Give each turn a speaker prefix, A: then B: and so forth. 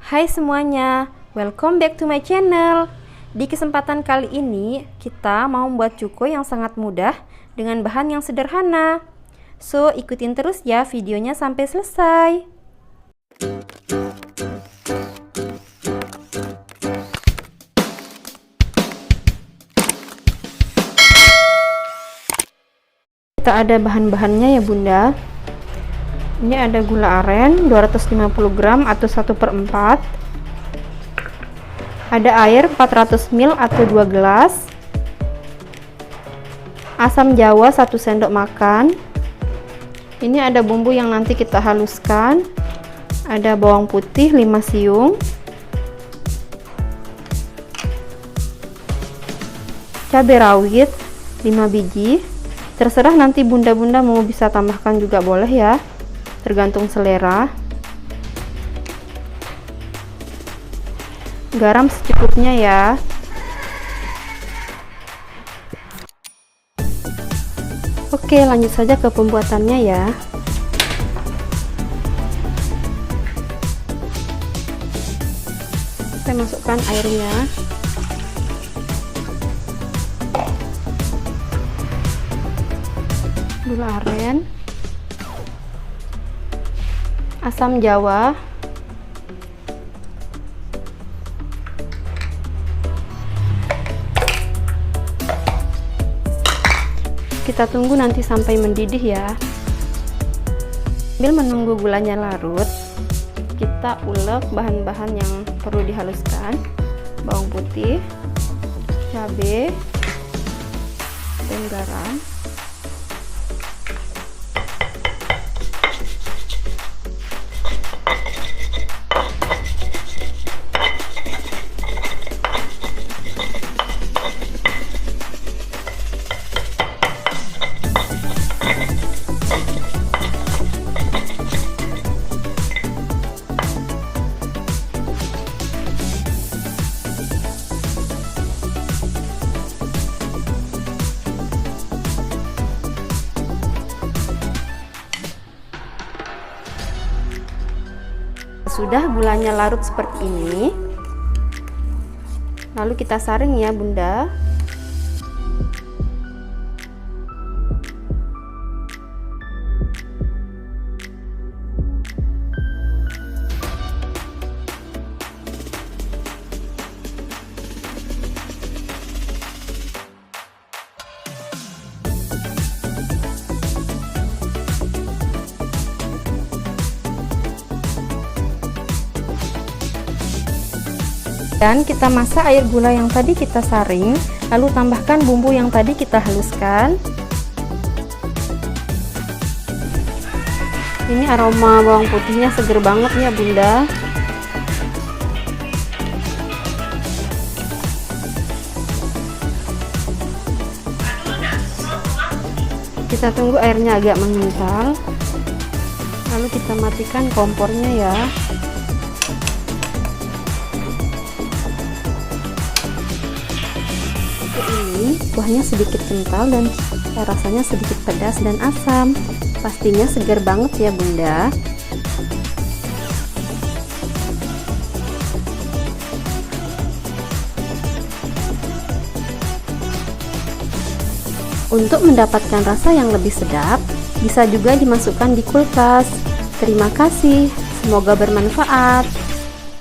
A: Hai semuanya, welcome back to my channel. Di kesempatan kali ini, kita mau membuat cuko yang sangat mudah dengan bahan yang sederhana. So, ikutin terus ya videonya sampai selesai. Kita ada bahan-bahannya ya bunda. Ini ada gula aren 250 gram atau 1/4, ada air 400 ml atau 2 gelas, asam jawa 1 sendok makan. Ini ada bumbu yang nanti kita haluskan, ada bawang putih 5 siung, cabai rawit 5 biji, terserah nanti bunda-bunda mau bisa tambahkan juga boleh ya, tergantung selera. Garam secukupnya ya. Oke, lanjut saja ke pembuatannya ya. Saya masukkan airnya. Gula aren, asam jawa, kita tunggu nanti sampai mendidih ya. Sambil menunggu gulanya larut, kita ulek bahan-bahan yang perlu dihaluskan. Bawang putih, cabai, dan garam. Sudah gulanya larut seperti ini, lalu kita saring ya bunda. Dan kita masak air gula yang tadi kita saring, lalu tambahkan bumbu yang tadi kita haluskan. Ini aroma bawang putihnya seger banget ya bunda. Kita tunggu airnya agak mengental, lalu kita matikan kompornya ya. Ini kuahnya sedikit kental dan rasanya sedikit pedas dan asam. Pastinya segar banget ya bunda. Untuk mendapatkan rasa yang lebih sedap, bisa juga dimasukkan di kulkas. Terima kasih, semoga bermanfaat.